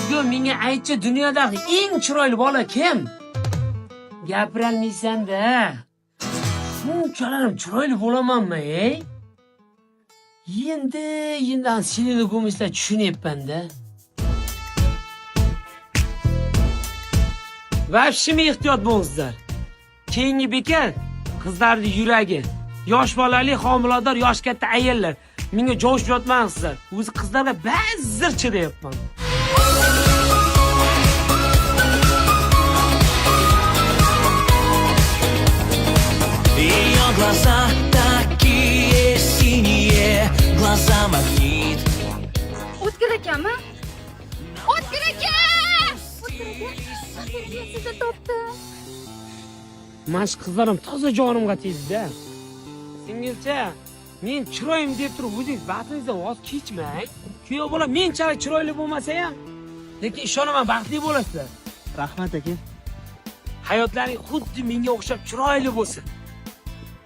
Nazgul, menga aytchi, dunyodagi eng chiroyli bola kim? Gapirolmaysan-da. Bunchalar chiroyli bo'lamanmi, ey? Endi seni ko'mishlar tushunyapman-da. Vashimi ehtiyot bo'lingizlar. Keyingi bekar qizlarning yuragi, yosh bolali, homilador, yosh katta ayollar menga jo'sh yotmaysizlar. O'zi qizlarga ba'zir chidayapman. Ее глаза такие синие, глаза магнит. O'tkir akami? O'tkir aka! Sizni topdi. Mash qizlarim toza jonimga tegdi-da. Singilcha, men chiroyim deb turib, o'zingiz baxtingizdan voz kechmang. Kuyov bola menchalik chiroyli bo'lmasa ham, lekin ishonaman baxtli bo'lasizlar. Rahmat aka. Hayotlaring xuddi menga o'xshab chiroyli bo'lsin.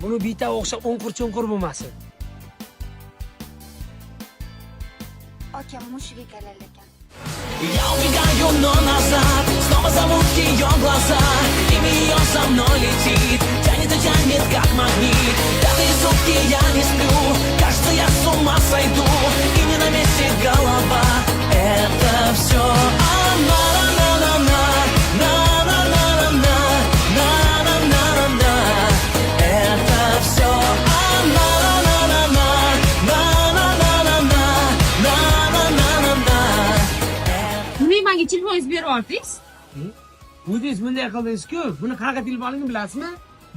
Buni bitta o'xshab o'nqir-cho'nqir bo'lmasin. Akam mushiga kalallakan. Я убегаю, но назад снова зовут ее глаза. Имя ее со мной летит, тянет и тянет, как магнит. Пятые сутки я не сплю, кажется, я с ума сойду. И не на месте голова, это все она. Это все она. Nimaga menga telefoningizni berib oldingiz? O'zingiz bunday qildingiz-ku, buni qanaqa telefoningni bilasizmi?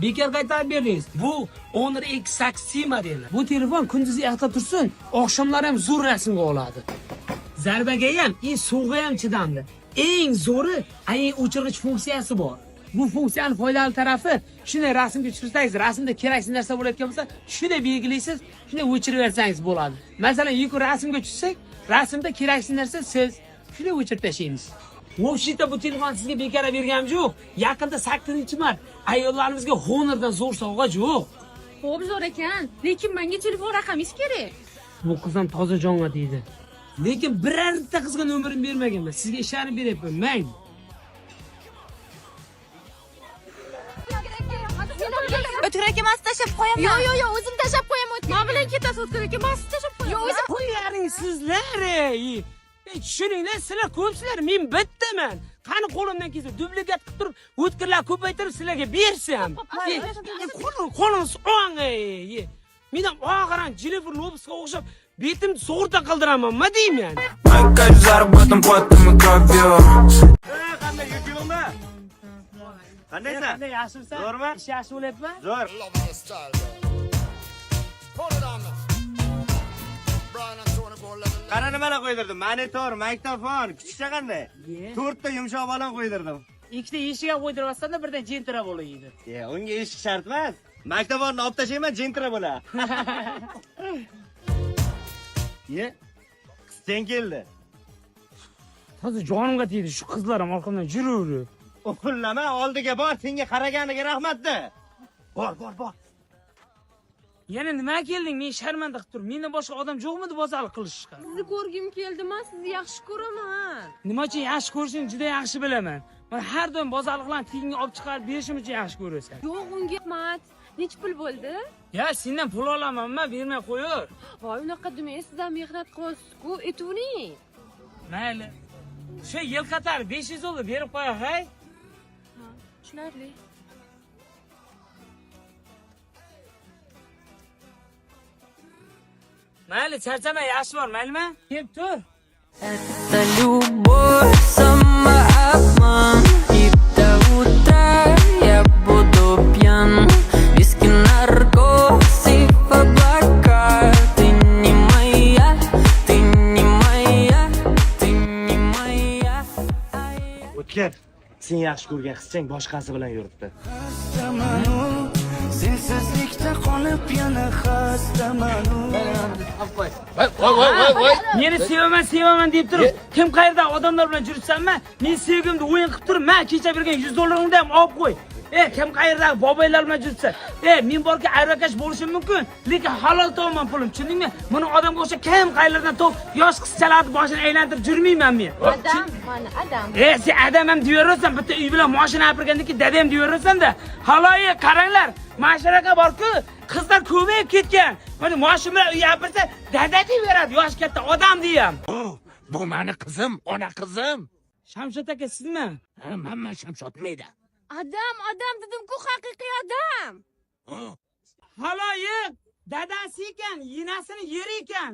Bekor qaytarib berdingiz. Bu Honor X8 modeli. Bu telefon kunduzi yaxta tursin, oqshomlari ham zo'r rasmga oladi. Zarbaga ham, suvga ham chidamli. Eng zo'ri, o'chirg'ich funksiyasi bor. Bu funksiyaning foydali tarafi, shunday rasmga tushirsangiz, rasmda keraksiz narsa bo'layotgan bo'lsa, shunday belgilaysiz, shunday o'chirib bersangiz bo'ladi. Masalan, yuqori rasmga tushsak, rasmda keraksiz narsa siz shunday o'chirib tashlaysiz. Voshita bu telefon sizga bekor berganim yo'q. Yaqinda 8-mart ayollarimizga Honordan zo'r sovg'a yo'q. Xo'p, zo'r ekan, lekin menga telefon raqamingiz kerak. Bu qizim toza jonga deydi. Lekin birorta qizga nomerimni bermaganman. Sizga ishonib beryapman. Mayli. O'tkir aka, men tashlab qo'yaman. Yo'q, o'zim tashlab qo'yaman. Men bilan ketasiz, O'tkir aka, men tashlab qo'yaman. Yo'q, o'zim qo'yaring sizlar. Tushuninglar, sizlar ko'psizlar, men bittaman. Qani qo'limdan kelsa dublikat qilib turib, o'tkirlar ko'paytirib sizlarga bersam. Qo'lingiz o'ng. Men ham og'iran Jennifer Lopesga o'xshab betimni sug'urta qildiramanmi deyman. Makaj zarbatim potim kavyo. Qanday yuribmi? Qandaysan? Qanday yaxshimisan? Zo'rmi? Ish yaxshi bo'lyapmi? Zo'r. Qara nimalar qo'ydirdim? Monitor, magnitofon, kuchukcha qanday? 4 ta yumshoq balon qo'ydirdim. Ikkita eshik ham qo'ydiribsan-da, birdan jentra bo'laydi. Unga eshik shart emas. Magnitofonni olib tashlayman, jentra bo'lar. Qizdan keldi. Hozir jonimga tegdi, shu qizlar ham orqamdan yuraverib. O'qillama, oldiga bor, senga qaraganiga rahmat-da. Bor. Yana nima kelding? Men sharmanda qilib tur. Mendan boshqa odam yo'qmidi bozorlik qilishga? sizni ko'rgim keldi-ma, sizni yaxshi ko'raman. Nima uchun yaxshi ko'rishingni juda yaxshi bilaman. Men har doim bozorliklarni tiyinga olib chiqarib berishim uchun yaxshi ko'rasan. Yo'q, unga rahmat. Necha pul bo'ldi? Ya, sendan pul olamanmi? Bermay qo'yur. Voy, unaqa demang, sizdan mehnat qilyapsiz-ku, aytavering. Mayli. Shu yil qatar 500 dollar berib qo'yay, hay. Ha, tushunarli. Mayli, charchamay, yaxshi bor, maylimi? Kelib tur. Это любовь, самообман. И до утра я буду пьян. Виски, наркоз и в облака. Ты не моя, ты не моя, ты не моя. O'tkir, sen yaxshi ko'rgan qizchang boshqasi bilan yuribdi. Sensizlikda qolib yana xastaman. Voy. Meni sevaman deb turib, kim qayerda odamlar bilan yuribsanmi? Men sevgimni o'yin qilib turib, men kecha bergan 100 dollarimni ham olib qo'y. kim qayerdan boboylar bilan yursa, men borki ayrakash bo'lishim mumkin, lekin halol to'g'man pulim, tushundingmi? Buni odamga o'sha kim qayerdan to'p yosh qizchalarni boshini aylantirib yurmayman men. Adam, mana adam. Sen adam ham deyversan, bitta uy bilan mashina apirgandiki dadam deyversan-da. Haloyi qaranglar, mashinaga borku, qizlar ko'mayib ketgan. Mana mashina bilan uy apirsa, dada deyveradi, yosh katta odam deyam. Bu meni qizim, ona qizim. Shamshod aka sizmi? Ha, men Shamshod mayda. Adam dedim-ku, haqiqiy adam. Haloyi dadasi ekan, yinasini yer ekan.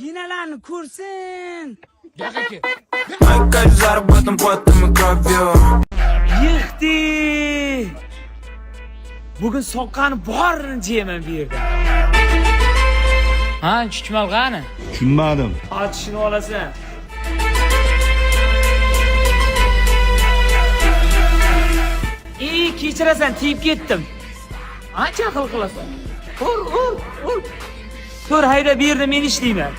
Yinalarni ko'rsin. Gel. Майка заработан потом и кровью. Yıxdi. Bugun soqqani borini jeyman bu yerda. Ha, chuchmal qani? Tushunmadim. Ochishni olasan. Kechirasan, tiyib ketdim. Ancha aql qilasan. Ur. Tur hayda bu yerda men ishlayman.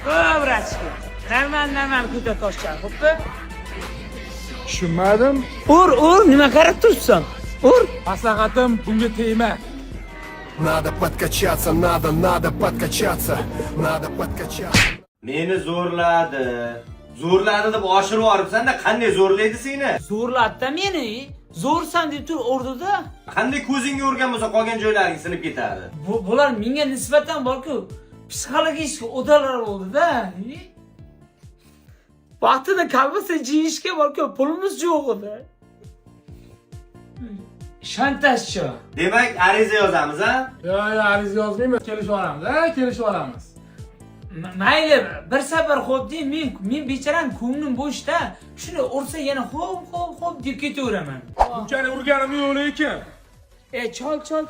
Ko'brachki. Naman kuta toshchar, xo'pmi? Tushunmadim. Ur, nima qarab turibsan? Ur. Maslahatim bunga tegma. Надо подкачаться, надо подкачаться, надо подкачаться. Meni zo'rladi. Zo'rladi deb oshirib yoribsan-da, qanday zo'rlaydi seni? Zo'rlatdi meni. Zo'rsan deb tur o'rdida. Qanday ko'zingga urgan bo'lsa, qolgan joylaring sinib ketadi. Bular menga nisbatan borku, psixologik o'dalar bo'ldi-da. Vaqtida kalbasa jiyishga borku, pulimiz yo'q edi. Shantajchi. Demak, ariza yozamiz, ha? Yo'q, ariza yozmaymiz. Kelishib olamiz. Mayli, bir safar xo'p deng, men becharam ko'nglim bo'shda. Shuni ursa yana xo'p deb ketaveraman. Bunchani urganim yo'q lekin.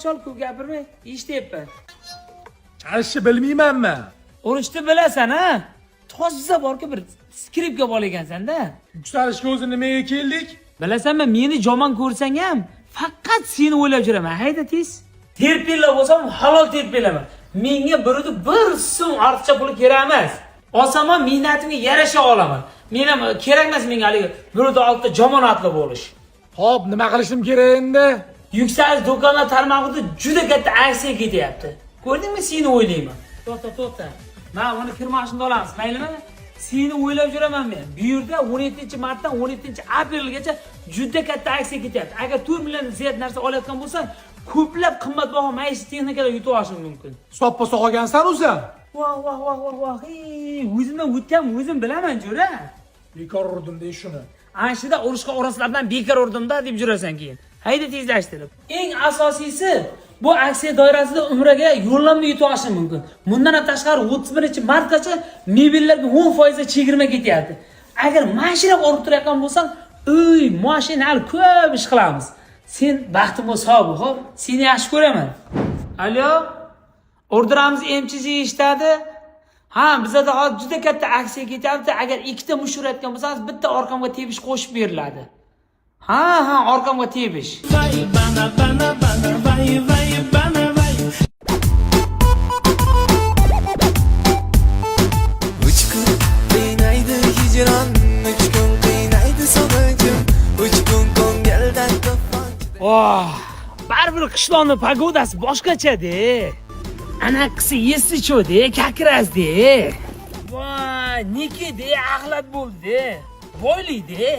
Chol ko'p gapirma, eshityapman. Chalishni bilmaymanmi? Urishni bilasan, ha? Toza borki bir skripka bol ekansan-da. Yuksalishga o'zi nimaga keldik? Bilasanmi, meni jomon ko'rsang ham faqat seni o'ylab yuraman. Hayda tez. Terpilla bo'lsam halol terpillaman. Menga birida bir so'm ortiqcha pul kerak emas. Olsam minnatimga yarasha olaman. Men ham kerak emas menga haligi birida oltda jomonatli bo'lish. Xo'p, nima qilishim kerak endi? Yuksalish do'konlar tarmog'ida juda katta aksiya ketyapti. Ko'rdingmi, seni o'ylayman. To'xta. Men uni kirmashimni olamiz, maylimi? Seni o'ylab yuraman men. Bu yerda 17-martdan 17-aprelgacha juda katta aksiya ketyapti. Agar 4 million ziyod narsa olayotgan bo'lsang, ko'plab qimmatbaho maishiy texnikalar yutib olishing mumkin. Soppa qolgansan o'zi. Voh. O'zimdan o'tgan o'zim bilaman, jo'ra. Bekor urdim dey shuni. Ana shunda urushqa oraslardan bekor urdim-da deb jurasan keyin. Hayda tezlashtirib. Eng asosiysi bu aksiya doirasida umraga yo'llanma yutib olishing mumkin. Bundan tashqari 31-martgacha mebellarga 10% chegirma ketyapti. Agar mashina olib turayotgan bo'lsang, mashina hali ko'p ish qilamiz. Sen baxtim bo'lsa, xo'p, seni yaxshi ko'raman. Alo? Orderamiz MCG ishladi. Ha, bizda hozir juda katta aksiya ketyapti. Agar ikkita mush urayotgan bo'lsangiz, bitta orqamga tebish qo'shib beriladi. Ha, orqamga tebish. Baribir qishloqning pagodasi boshqacha-da. Anaqisi yesichu-da, kakras-da. Voy, niki-da, axlat bo'ldi. Boyli-da.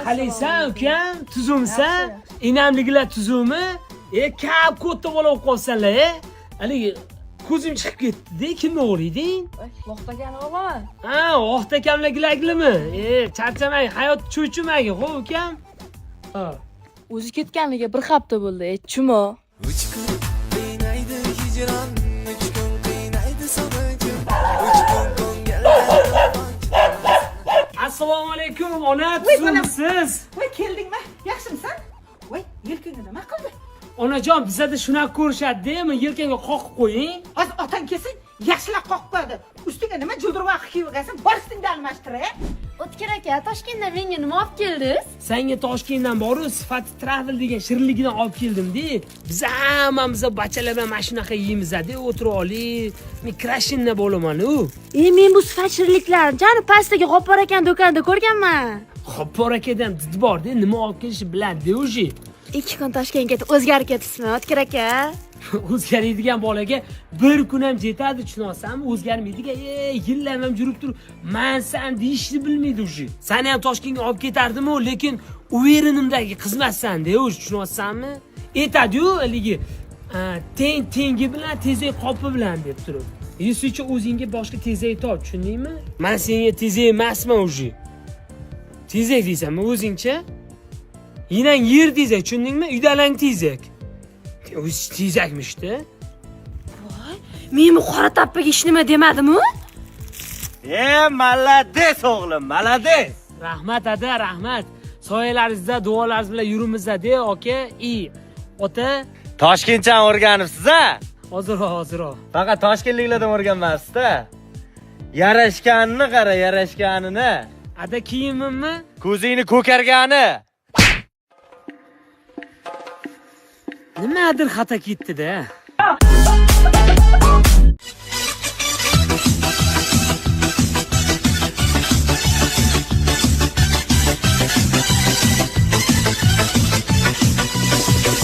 Qalaysan, ukam, tuzumsan? Inamligilar tuzumi? Kap ko'tta bo'lib qolsanlar, Haligi ko'zim chiqib ketdi-da, kimni o'g'riyding? Vaqtagan o'g'laman. Ha, vaqtakamligilagimi? Charchamang, hayot cho'chimagi, xo'p, ukam? O'zi ketganiga bir hafta bo'ldi, chumo. Assalomu alaykum, ona, tuzumsiz. Voy, keldingmi? Yaxshimisan? Voy, yelkangga nima qildi? Onajon, bizda shunaqa ko'rishadi-mi? Yelkangga qoqib qo'ying. Hozir otang kelsin, yaxshilab qoqib qo'yadi. Ustiga nima juldirvoq kiyib olgansan, bor ustingda almashtir, O'tkir aka, Toshkentdan menga nima olib keldingiz? Senga Toshkentdan boru sifat travel degan shirinligidan olib keldim-da. Biz hammamiz bachalar bilan mana shunaqa yeymiz-da, o'tirib oling. Men krashinna bo'laman-u. Men bu sifat shirinliklarni jani pastdagi G'oppor akani do'konida ko'rganman. G'oppor akadan ham did bor-da, nima olib kelishi biladi o'zi. 2 kun Toshkentga ketib o'zgarib ketibsizmi, O'tkir aka? O'zgaradigan bolaga bir kun ham yetadi, tushunasizmi? O'zgarmaydigan, yillar ham yurib turib, men san deyishni bilmaydi o'zi. Seni ham Toshkentga olib ketardim-ku, lekin u yerinimdagi xizmatsan-da o'zi, tushunasizmi? Aytadi-yu, haligi tengi bilan tezak qopi bilan deb turib. Yusicha o'zingga boshqa tezak top, tushundingmi? Men senga tezak emasman o'zi. Tezak deysanmi o'zingcha? Yinang yer tezak, tushundingmi? Uydalang tezak. O'zi tezakmishda. Voy, men bu qora tappaga hech nima demadim-ku? Malades o'g'lim, malades. Rahmat ada, rahmat. Soyalaringizda, duolaringiz bilan yurimiz-da, aka. Ota, Toshkentdan o'rganibsiz-a? hozir. Faqat toshkentliklardan o'rganmasizda. Yarashganini qara, yarashganini. Ada kiyimimmi? Ko'zingni ko'kargani. Nimadir xato ketdi-da.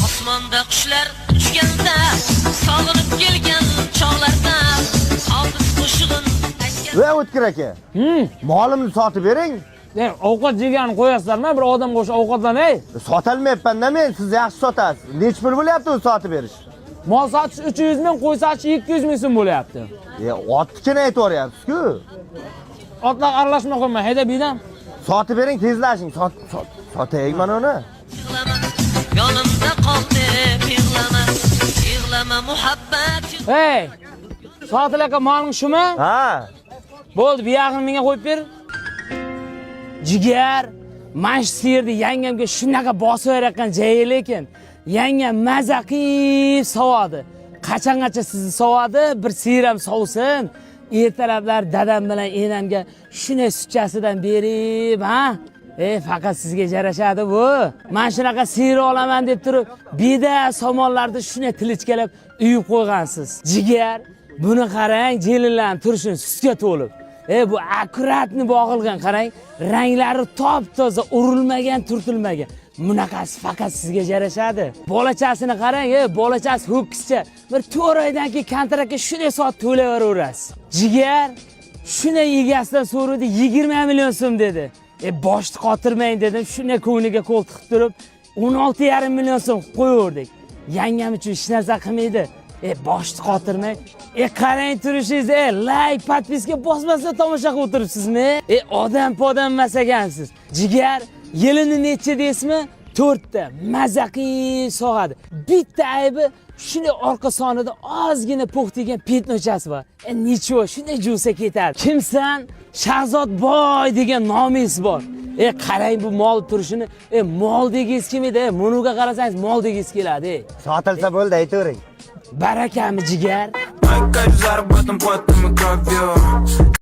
Osmonda qushlar uchganda, sog'inib kelgan chog'larda, oltin qo'shig'in aytgan. Va O'tkir aka. Molimni sotib bering. Ovqat yeganni qo'yasizlarmi? Bir odam qo'sh ovqatlanay. Sotolmayapman-da men, siz yaxshi sotasiz. Nech pul bo'lyapti u sotib berish? Mol sotish 300 ming, qo'y sotish 200 ming so'm bo'lyapti. Otnikini aytib-o'ryapsiz-ku. Otlar aralashma qo'ymay, hayda bidam. Sotib bering, tezlashing. Sotaylik mana uni. Yonimda qol deb yig'lama muhabbat. Hey! Sotil aka, moling shumi? Ha. Bo'ldi, bu yog'ini menga qo'yib ber. Jigar, mana shu yerda yangamga shunaqa bosib berayotgan joyi lekin yangam maza qilib sovadi. Qachongacha sizni sovadi? Bir siram sovsin. Ertalablar dadam bilan enamga shunday sutchasidan berib, ha? Faqat sizga yarashadi bu. Men shunaqa sir olaman deb turib, beda somonlarda shunday tilichkalab uyib qo'ygansiz. Jigar, buni qarang, jelinlarning turishini sutga to'lib. Bu akkuratni bog'ilgan, qarang, ranglari top-toza, urilmagan, turtilmagan. Bunaqasi faqat sizga yarashadi. Bolachasini qarang, bolachasi ho'kizcha. Bir 4 oydan keyin kontraktga shunday soat to'layverasiz. Jigar, shunday egasidan so'radi, 20 million so'm dedi. Boshni qotirmang dedim, shunday ko'ngliga qo'l tiqib turib, 16,5 million so'm qo'yverdik. Yangam uchun hech narsa qilmaydi. Boshni qotirmang. Qarang turishingiz, like, podpiska bosmasdan tomosha qilib o'tiribsizmi? Odam podam emas ekansiz. Jigar, yilini necha deysizmi? 4 ta mazaqi sog'adi. Bitta aybi shunday orqa sonida ozgina po'xtigan petnochasi bor. Nicho, shunday jusa ketadi. Kimsan? Shahzod boy degan nomingiz bor. Qarang bu mol turishini, mol degingiz kim edi? Munuga qarasangiz mol degingiz keladi. Sotilsa bo'ldi, aytavering. Barakami jigar. Мои кайф заработан потом и кровью.